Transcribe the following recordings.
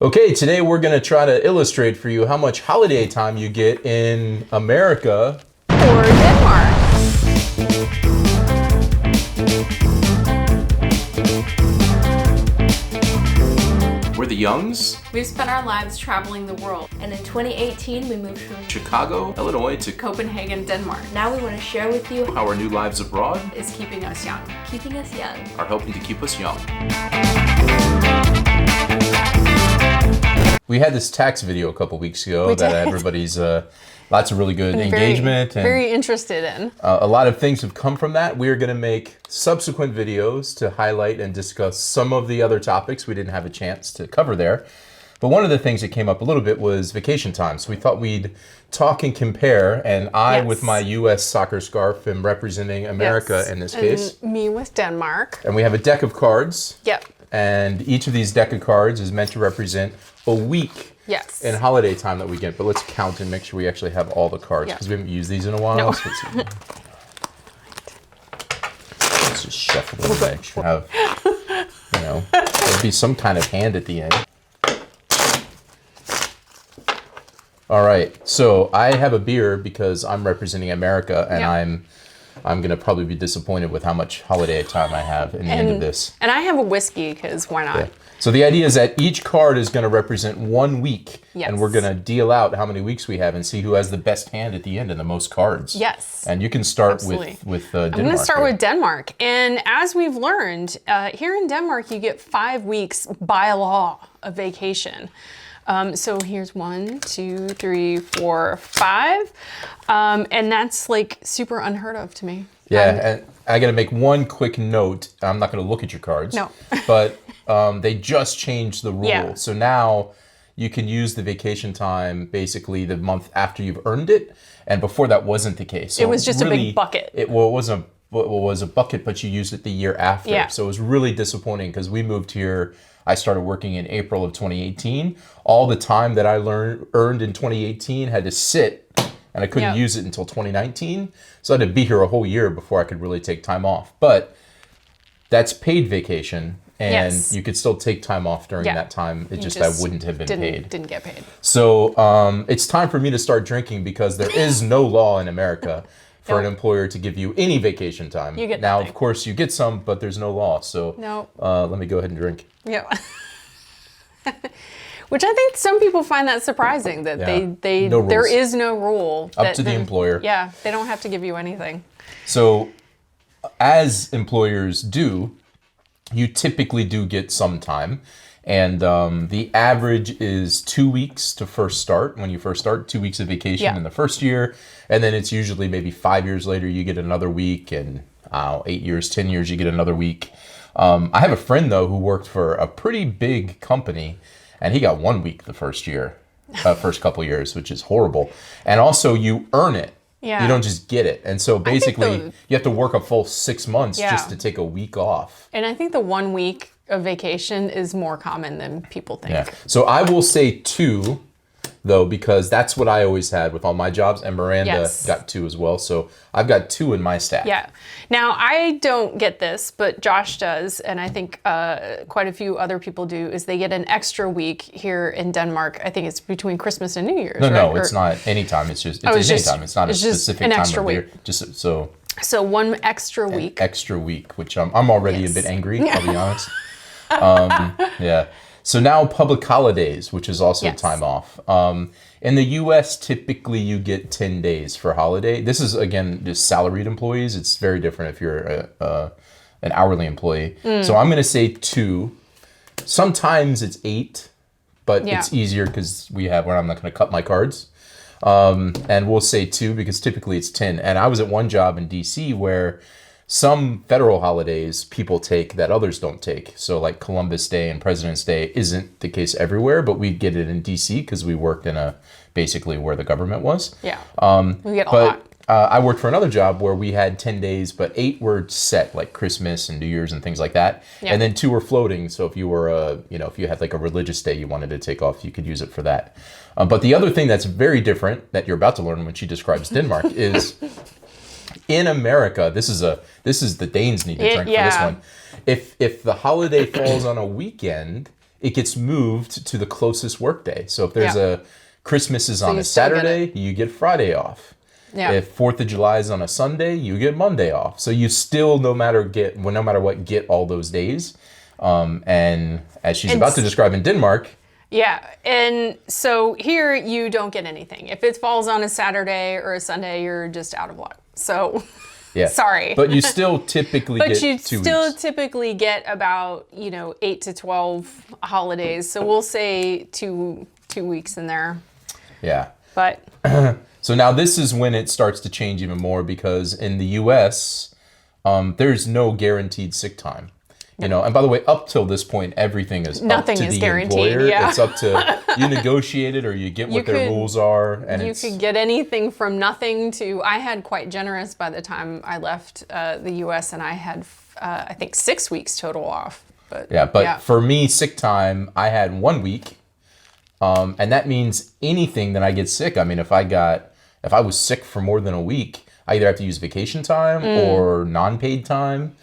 Okay, today we're going to try to illustrate for you how much holiday time you get in America or Denmark. We're the Youngs. We've spent our lives traveling the world, and in 2018 we moved from Chicago, Illinois to Copenhagen, Denmark. Now we want to share with you how our new lives abroad is keeping us young. Keeping us young. Are helping to keep us young. We had this tax video a couple weeks ago that everybody's lots of really good engagement. Very interested in. A lot of things have come from that. We are going to make subsequent videos to highlight and discuss some of the other topics we didn't have a chance to cover there. But one of the things that came up a little bit was vacation time. So we thought we'd talk and compare. And I, with my U.S. soccer scarf, am representing America in this case. And me with Denmark. And we have a deck of cards. Yep. And each of these deck of cards is meant to represent a week in holiday time that we get. But let's count and make sure we actually have all the cards because we haven't used these in a while. No. So let's just shuffle them back. Should have, there'll be some kind of hand at the end. All right, so I have a beer because I'm representing America, and I'm going to probably be disappointed with how much holiday time I have in the end of this. And I have a whiskey, because why not? Yeah. So the idea is that each card is going to represent 1 week, and we're going to deal out how many weeks we have and see who has the best hand at the end and the most cards. Yes. And you can start with Denmark. I'm going to start with Denmark. And as we've learned, here in Denmark, you get 5 weeks by law of vacation. So here's 1, 2, 3, 4, 5. And that's like super unheard of to me. Yeah, and I got to make one quick note. I'm not going to look at your cards. No. But they just changed the rule. Yeah. So now you can use the vacation time basically the month after you've earned it. And before that wasn't the case. So it was just really, a big bucket. It was a bucket, but you used it the year after. Yeah. So it was really disappointing because we moved here. I started working in April of 2018. All the time that I earned in 2018 had to sit, and I couldn't use it until 2019. So I had to be here a whole year before I could really take time off. But that's paid vacation, and you could still take time off during that time. It just I wouldn't have been paid. Didn't get paid. So it's time for me to start drinking because there is no law in America for an employer to give you any vacation time. You get now, nothing. of course, you get some, but there's no law. So let me go ahead and drink. Yeah. Which I think some people find that surprising that there is no rule. Up to the employer. Yeah, they don't have to give you anything. So as employers do, you typically do get some time. And the average is 2 weeks to first start. When you first start, 2 weeks of vacation in the first year. And then it's usually maybe 5 years later, you get another week. And 8 years, 10 years, you get another week. I have a friend, though, who worked for a pretty big company. And he got 1 week the first year, first couple years, which is horrible. And also, you earn it. Yeah. You don't just get it. And so basically, you have to work a full 6 months just to take a week off. And I think the 1 week of vacation is more common than people think. Yeah. So I will say 2, though, because that's what I always had with all my jobs. And Miranda got 2 as well. So I've got 2 in my stack. Yeah. Now, I don't get this, but Josh does. And I think quite a few other people do, is they get an extra week here in Denmark. I think it's between Christmas and New Year's, No, it's not any time. It's just, it's any time. It's not a specific an time extra of week. year. Just so 1 extra week. Extra week, which I'm already a bit angry, I'll be honest. So now public holidays, which is also time off. In the U.S., typically you get 10 days for holiday. This is, again, just salaried employees. It's very different if you're an hourly employee. So I'm going to say 2. Sometimes it's 8, but it's easier because I'm not going to cut my cards. And we'll say 2 because typically it's 10. And I was at one job in D.C. where some federal holidays people take that others don't take. So like Columbus Day and President's Day isn't the case everywhere, but we get it in DC because we worked in basically where the government was. Yeah, we get a lot. I worked for another job where we had 10 days, but 8 were set, like Christmas and New Year's and things like that. Yeah. And then 2 were floating. So if you were, if you had like a religious day you wanted to take off, you could use it for that. But the other thing that's very different that you're about to learn when she describes Denmark is in America, this is the Danes need to drink for this one. If the holiday falls on a weekend, it gets moved to the closest workday. So if there's Yeah. a Christmas is on you a still get Saturday, you get Friday off. Yeah. If 4th of July is on a Sunday, you get Monday off. So you still, no matter what, get all those days. And as she's about to describe in Denmark, Yeah, and so here you don't get anything. If it falls on a Saturday or a Sunday, you're just out of luck. So, yeah, sorry. but you still typically But get you 2 still weeks. typically get about 8 to 12 holidays. So we'll say two weeks in there. Yeah. But So now this is when it starts to change even more, because in the U.S., there's no guaranteed sick time. And by the way, up till this point, everything is Nothing up to is the guaranteed, employer. yeah. It's up to you negotiate it or you get what their rules are. And you could get anything from nothing to, I had quite generous by the time I left the U.S. and I had, I think, 6 weeks total off. But for me, sick time, I had 1 week. And that means anything that I get sick. I mean, if I was sick for more than a week, I either have to use vacation time or non-paid time.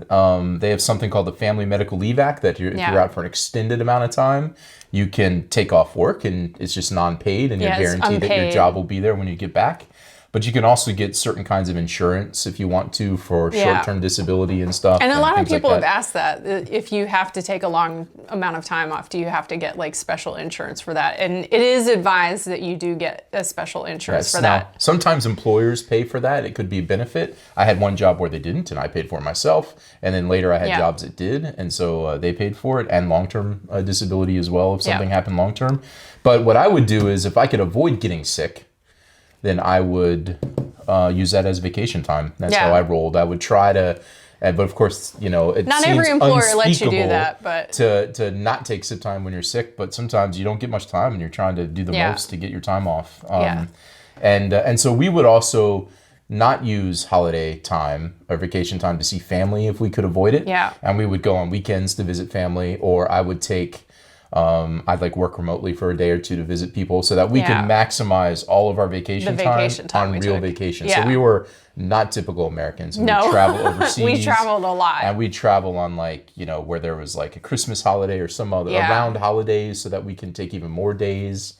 They have something called the Family Medical Leave Act that if you're out for an extended amount of time, you can take off work and it's just non-paid and you're guaranteed that your job will be there when you get back. But you can also get certain kinds of insurance if you want to for short-term disability and stuff. And a lot of things like people that. have asked that. If you have to take a long amount of time off, do you have to get like special insurance for that? And it is advised that you do get a special insurance for Now, that. sometimes employers pay for that. It could be a benefit. I had one job where they didn't, and I paid for it myself. And then later I had jobs that did, and so they paid for it, and long-term disability as well if something happened long-term. But what I would do is if I could avoid getting sick, then I would use that as vacation time. That's how I rolled. I would try to, but of course, it Not seems every employer lets you do unspeakable that, but to not take sick time when you're sick. But sometimes you don't get much time, and you're trying to do the most to get your time off. And so we would also not use holiday time or vacation time to see family if we could avoid it. Yeah. And we would go on weekends to visit family, or I would take. I'd work remotely for a day or two to visit people so that we could maximize all of our vacation time on real vacation. So we were not typical Americans. We would travel overseas. We traveled a lot. And we'd travel on where there was a Christmas holiday or some other around holidays so that we can take even more days.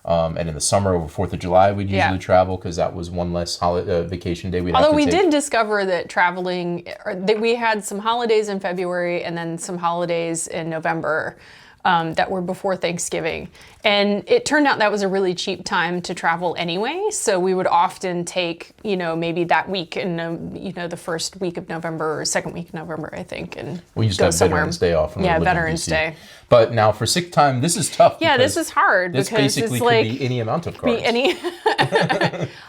And in the summer over 4th of July, we'd usually travel because that was one less vacation day we'd have to take. Although we did discover that traveling, that we had some holidays in February and then some holidays in November. That were before Thanksgiving. And it turned out that was a really cheap time to travel anyway. So we would often take, maybe that week in, the first week of November or second week of November, I think. And we used to have Veterans Day off. Yeah, Veterans Day. But now for sick time, this is tough. Yeah, this is hard this because basically it's could be any amount of cards.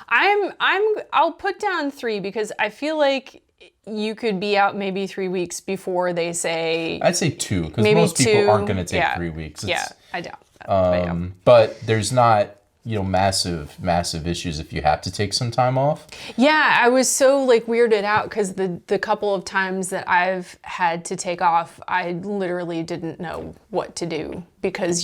I'll put down 3 because I feel like you could be out maybe 3 weeks before they say. I'd say 2 because most people aren't going to take 3 weeks. I doubt that. But there's not, massive issues if you have to take some time off. Yeah, I was so weirded out because the couple of times that I've had to take off, I literally didn't know what to do because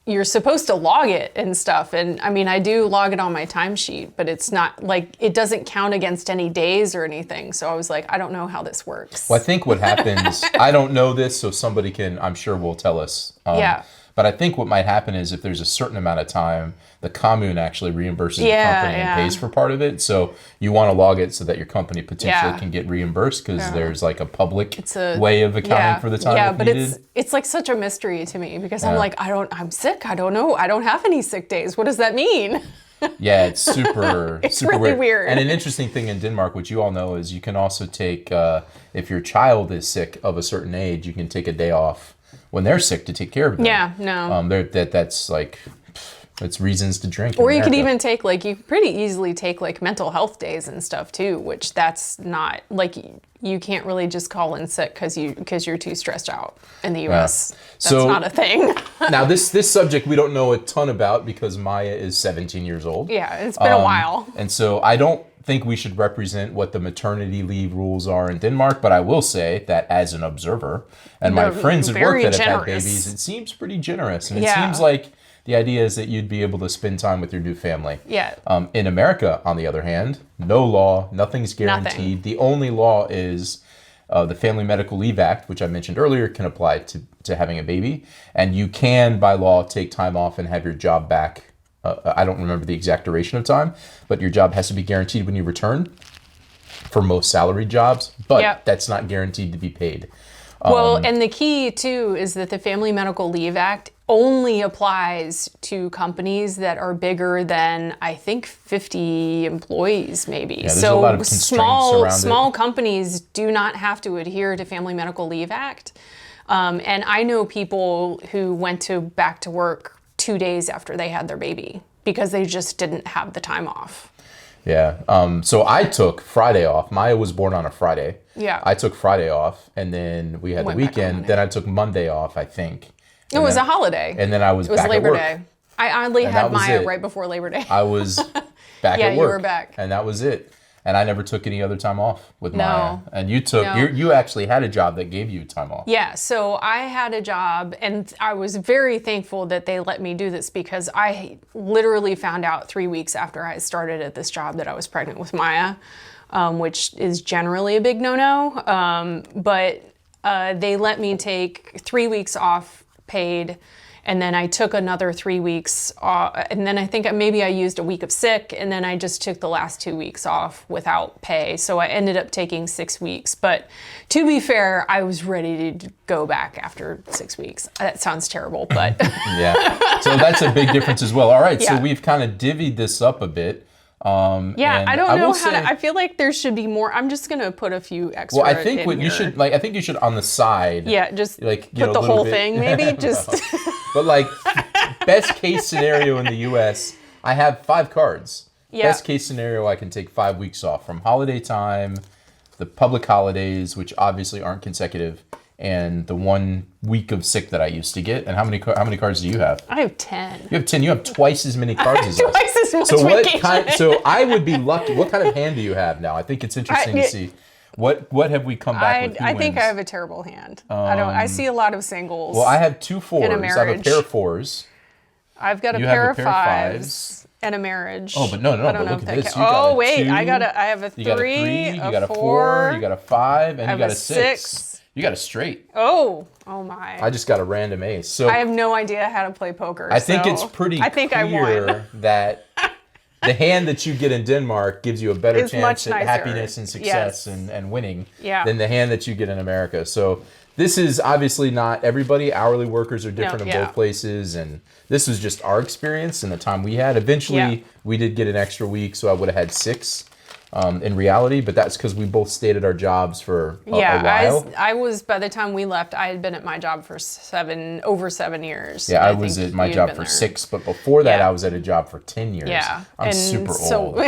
you're supposed to log it and stuff. And I mean, I do log it on my timesheet, but it's not it doesn't count against any days or anything. So I was like, I don't know how this works. Well, I think what happens, I don't know this, so somebody I'm sure will tell us. But I think what might happen is if there's a certain amount of time, the commune actually reimburses the company and pays for part of it. So you want to log it so that your company potentially can get reimbursed because there's a public way of accounting for the time. Yeah, but it's such a mystery to me because I'm sick. I don't know. I don't have any sick days. What does that mean? Yeah, it's super, it's super really weird. And an interesting thing in Denmark, which you all know, is you can also take, if your child is sick of a certain age, you can take a day off when they're sick to take care of them. Yeah, no. It's reasons to drink. Or you could even take you pretty easily take mental health days and stuff too, which that's not you can't really just call in sick because you're too stressed out in the U.S. That's not a thing. Now this subject we don't know a ton about because Maya is 17 years old. Yeah, it's been a while. And so I don't think we should represent what the maternity leave rules are in Denmark, but I will say that as an observer and my friends at work that have had babies, it seems pretty generous. And it seems like the idea is that you'd be able to spend time with your new family. Yeah. In America, on the other hand, no law, nothing's guaranteed. Nothing. The only law is The Family Medical Leave Act, which I mentioned earlier, can apply to having a baby. And you can, by law, take time off and have your job back. I don't remember the exact duration of time, but your job has to be guaranteed when you return for most salaried jobs. But that's not guaranteed to be paid. Well, and the key, too, is that the Family Medical Leave Act only applies to companies that are bigger than, I think, 50 employees, maybe. Yeah, there's a lot of constraints around small companies do not have to adhere to Family Medical Leave Act. And I know people who went back to work 2 days after they had their baby because they just didn't have the time off. Yeah. So I took Friday off. Maya was born on a Friday. Yeah. I took Friday off, and then we had the weekend. Then I took Monday off, I think. It was a holiday. And then I was back at work. It was Labor Day. I oddly had Maya right before Labor Day. I was back at work. Yeah, you were back. And that was it. And I never took any other time off with Maya. And you took, you actually had a job that gave you time off. Yeah, so I had a job, and I was very thankful that they let me do this because I literally found out 3 weeks after I started at this job that I was pregnant with Maya, which is generally a big no-no. But they let me take 3 weeks off paid, and then I took another 3 weeks off, and then I think maybe I used a week of sick, and then I just took the last 2 weeks off without pay. So I ended up taking 6 weeks. But to be fair, I was ready to go back after 6 weeks. That sounds terrible, but yeah. So that's a big difference as well. All right, so we've kind of divvied this up a bit. I don't know how to. I feel like there should be more. I'm just gonna put a few extra. Well, I think what you should I think you should on the side. Yeah, just like put the whole thing, maybe just. But like, best case scenario in the U.S., I have 5 cards. Yeah. Best case scenario, I can take 5 weeks off from holiday time, the public holidays, which obviously aren't consecutive, and the 1 week of sick that I used to get. And how many cards do you have? I have 10. You have 10. You have twice as many cards as us. Twice as much so vacation. So I would be lucky. What kind of hand do you have now? I think it's interesting to see. What have we come back with? I think I have a terrible hand. I see a lot of singles. Well, I have 2 4s. In a I have a marriage. pair of 4s. I've got a pair of 5s and a marriage. Oh, but no. But look at this. You oh, got wait. 2, I have a 3, you got a 3, you got a 4, you got a 5, and you got a 6. You got a straight. Oh my. I just got a random ace. So I have no idea how to play poker. I think it's pretty clear that the hand that you get in Denmark gives you a better chance at happiness and success and winning than the hand that you get in America. So this is obviously not everybody. Hourly workers are different in both places, and this was just our experience and the time we had. Eventually, we did get an extra week, so I would have had 6 in reality, but that's because we both stayed at our jobs for a while. I was, by the time we left, I had been at my job for over 7 years. Yeah, I was at my job for 6, but before that, I was at a job for 10 years. Yeah. I'm super old.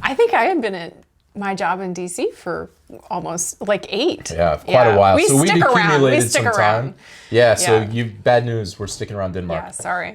I think I had been at my job in DC for almost like 8. Yeah, quite a while. So we've accumulated some around. time. Yeah, so bad news, we're sticking around Denmark. Yeah, sorry.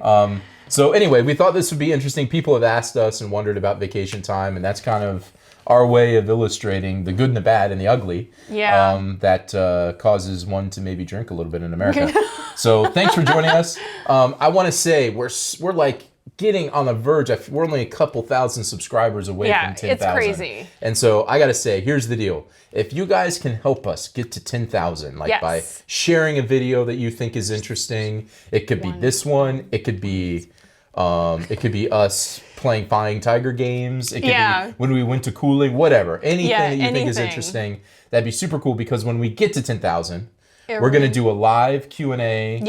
So anyway, we thought this would be interesting. People have asked us and wondered about vacation time, and that's kind of our way of illustrating the good and the bad and the ugly that causes one to maybe drink a little bit in America. So thanks for joining us. I want to say we're like getting on the verge. We're only a couple thousand subscribers away from 10,000. It's crazy. And so I got to say, here's the deal. If you guys can help us get to 10,000, by sharing a video that you think is interesting, it could be this one, it could be us playing Flying Tiger games, it could be when we went to cooling, whatever, anything that you think is interesting, that'd be super cool, because when we get to 10,000, we're going to do a live Q&A,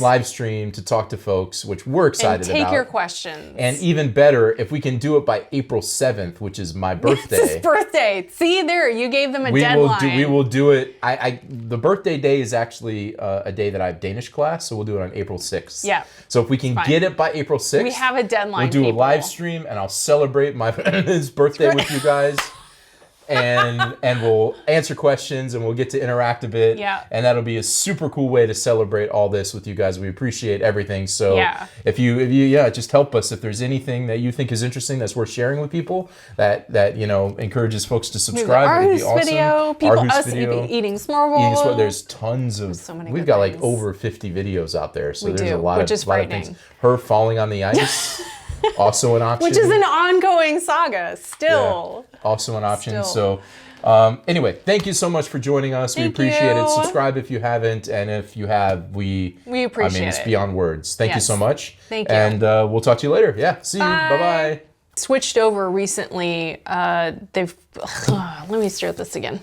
live stream to talk to folks, which we're excited about. And take your questions. And even better, if we can do it by April 7th, which is my birthday. It's his birthday. See there, you gave them a deadline. We will do it. The birthday day is actually a day that I have Danish class, so we'll do it on April 6th. Yeah. So if we can get it by April 6th. We have a deadline, we'll do a live stream, and I'll celebrate his birthday with you guys. And we'll answer questions, and we'll get to interact a bit. Yeah. And that'll be a super cool way to celebrate all this with you guys. We appreciate everything. So if you just help us. If there's anything that you think is interesting that's worth sharing with people, that encourages folks to subscribe, it'd be awesome. Video, eating Smorgasbord. There's tons of. We've got like over 50 videos out there. So there's a lot of things. Her falling on the ice. Also an option. Which is an ongoing saga still. Yeah. Also an option. So Anyway, thank you so much for joining us. We Thank appreciate it. you. Subscribe if you haven't, and if you have, we appreciate it's it. beyond words. Thank you Yes. so much. Thank you. And we'll talk to you later. Yeah, see you. Bye-bye. Switched over recently. Let me start this again.